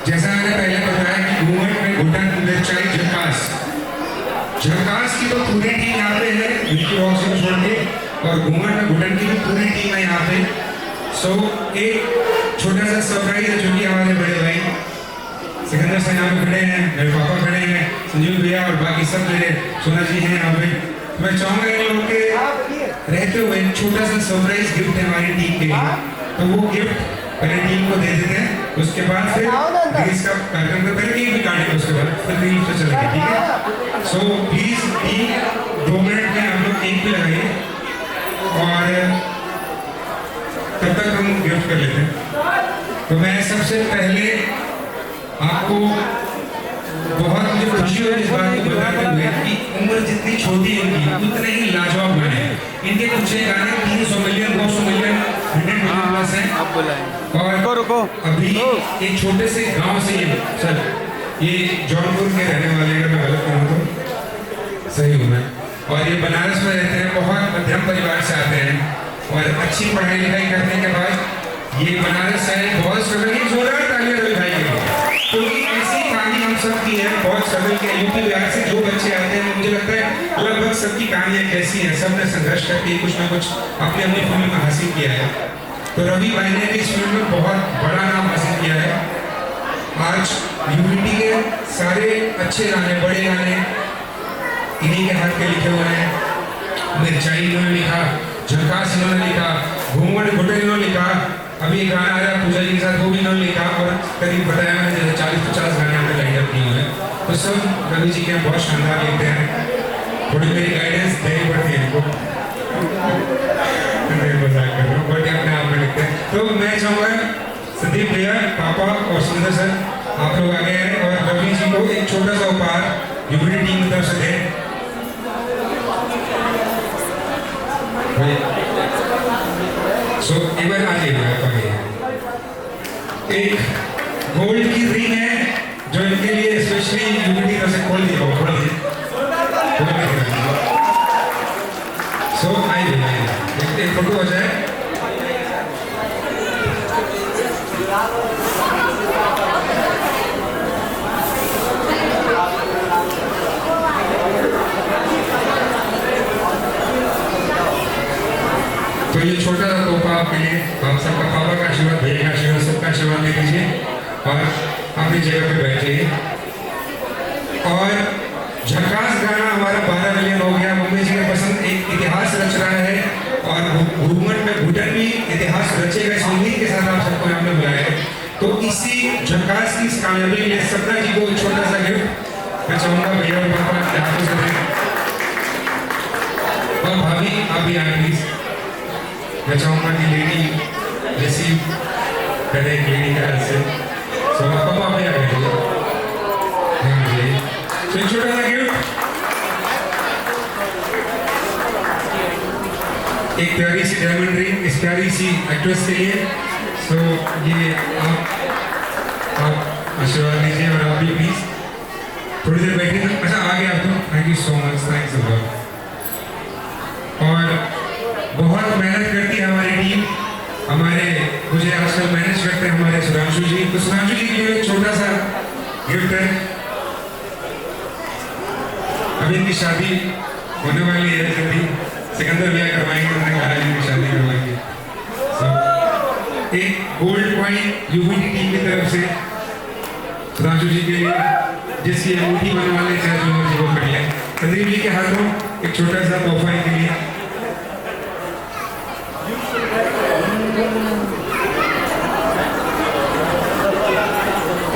जैसा मैंने पहले बताया कि घूंघट में घुटन मिर्चाई झकास, झकास की तो पूरी टीम यहाँ पे है मिल्की बॉक्स को छोड़ के, और घूंघट में घुटन की भी पूरी टीम है यहाँ पे। सो एक छोटा सा सरप्राइज है जो कि हमारे बड़े भाई सिकंदर सर यहाँ पे खड़े हैं, मेरे पापा खड़े हैं, संजीव भैया और बाकी सब मेरे सोना जी हैं यहाँ पे। मैं चाहूँगा इन लोगों के रहते हुए एक छोटा सा सरप्राइज गिफ्ट है हमारी टीम के लिए, तो वो गिफ्ट पहले टीम को दे देते हैं, उसके बाद फिर इसका कार्यक्रम का पहले केक भी काटेंगे, उसके बाद फिर रील पे चलेंगे, ठीक है। सो प्लीज टीम 2 मिनट में हम लोग केक भी लगाइए और तब तक हम गिफ्ट कर लेते हैं। तो मैं सबसे पहले आपको बहुत मुझे खुशी हुई इस बात को बताते हुए कि उम्र जितनी छोटी है इनकी उतने ही लाजवाब गाने हैं इनके। कुछ गाने 300 मिलियन 200 मिलियन 100 मिलियन प्लस हैं। और रुको अभी एक छोटे से गांव से सर ये जौनपुर के रहने वाले, अगर मैं गलत कहूँ तो सही हूँ मैं, और ये बनारस में रहते हैं, बहुत मध्यम परिवार से आते हैं और अच्छी पढ़ाई लिखाई करने के बाद ये बनारस आए, बहुत स्ट्रगल की, जोरदार तालियां रवि भाई के लिए, क्योंकि ऐसी कहानी हम सब की है, बहुत स्ट्रगल के यूपी बिहार से जो बच्चे आते हैं मुझे लगता है लगभग सबकी कहानियाँ कैसी हैं, सबने संघर्ष करके कुछ ना कुछ अपनी अपनी फील्ड में हासिल किया है। तो रवि भाई ने इस फील्ड में बहुत बड़ा नाम हासिल किया है। आज यूनिटी के सारे अच्छे गाने, बड़े गाने इन्हीं के हाथ के लिखे हुए हैं। मिर्चाई इन्होंने लिखा, झकास इन्होंने लिखा, घूंघट घुटन इन्होंने लिखा, अभी एक गाना आ रहा है पूजा जी के साथ वो भी इन्होंने लिखा, और करीब बताया मैंने जैसे 40-50 गाने हमने लाइन अप किए हुए हैं। तो सब रवि जी के बहुत शानदार लिखते हैं, थोड़ी मेरी गाइडेंस देनी पड़ती है इनको, मजाक कर रहा हूँ, बट अपने आप में लिखते हैं। तो मैं चाहूँगा संदीप भैया, पापा और सुंदर सर आप लोग आगे आए और रवि जी को एक छोटा सा उपहार यूनिटी टीम की तरफ से दें। सो एक बार आ जाइए, एक गोल्ड की रिंग है जो इनके लिए स्पेशली यूनिटी की तरफ से खोल दी सो आइए एक फोटो हो जाए। तो ये छोटा सा तोहफा आपके लिए, आप सबका पापा का आशीर्वाद, भैया का आशीर्वाद, सबका आशीर्वाद ले लीजिए और अपनी जगह पे बैठिए। और झकास गाना हमारा 12 मिलियन हो गया, मुंबई जी का पसंद एक इतिहास रच रहा है और घूंघट में घुटन भी इतिहास रचेगा, इस उम्मीद के साथ आप सबको हमने बुलाया है। तो इसी झकास की इस कामयाबी के लिए सपना जी को एक छोटा सा गिफ्ट मैं चाहूँगा भैया और पापा के हाथों से दें, और भाभी आप भी आए प्लीज। मैं चाहूँगा कि लेडी रिसीव करें एक लेडी का हाथ से, सो पापा भी आ गए, तो एक छोटा सा गिफ्ट, एक प्यारी सी डायमंड रिंग इस प्यारी सी एक्ट्रेस के लिए। सो ये आप आशीर्वाद लीजिए और आप भी प्लीज थोड़ी देर बैठिए। अच्छा आ गया तो thank you so much, thanks a lot. और बहुत मेहनत करती है हमारी टीम, हमारे मुझे आजकल मैनेज करते हैं हमारे सुधांशु जी। तो सुधांशु जी के लिए एक छोटा सा गिफ्ट है, अभी इनकी शादी होने वाली है, जल्दी सिकंदर भैया करवाएंगे, उन्होंने कहा इनकी शादी करवाएंगे। एक गोल्ड कॉइन यूनिटी टीम की तरफ से सुधांशु जी के लिए, जिसकी अंगूठी बनवाने चाहे जो मर्जी वो कर लें। संदीप जी के हाथों एक छोटा सा तोहफा के लिए,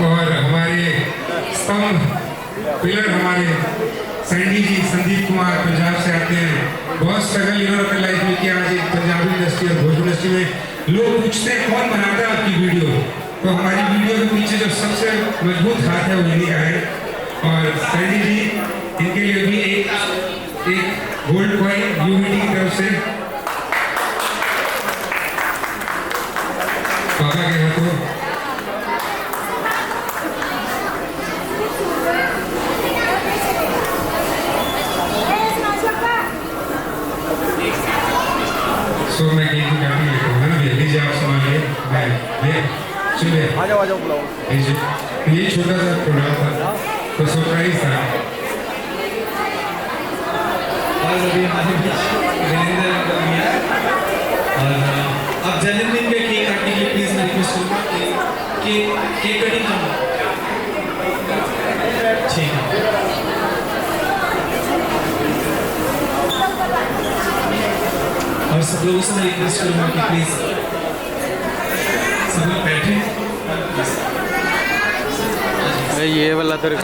और हमारे स्तंभ पिलर हमारे सैंडी जी, संदीप कुमार पंजाब से आते हैं, बहुत स्ट्रगल इन्होंने अपनी लाइफ में किया। आज पंजाबी इंडस्ट्री और भोजपुरी इंडस्ट्री में लोग पूछते हैं कौन बनाता है आपकी वीडियो, तो हमारी वीडियो के पीछे जो सबसे मजबूत हाथ है वो इन्हीं का है। और सैंडी जी इनके लिए भी एक गोल्ड कॉइन यूनिटी की तरफ से पापा के हाथों। सो मैं केक काटने लेता हूँ ना, लीजिए आप संभालिए, चलिए आ जाओ बुलाओ। ये छोटा सा प्रोग्राम था तो सरप्राइज था। और अभी हमारे बीच वीरेंद्र अंकल भी हैं और अब जन्मदिन पे केक काटने के लिए प्लीज मैं रिक्वेस्ट करूँगा कि केक कटिंग करना। ठीक है। और सब लोगों से मैं रिक्वेस्ट करूँगा कि प्लीज सब लोग बैठे। ये वाला तो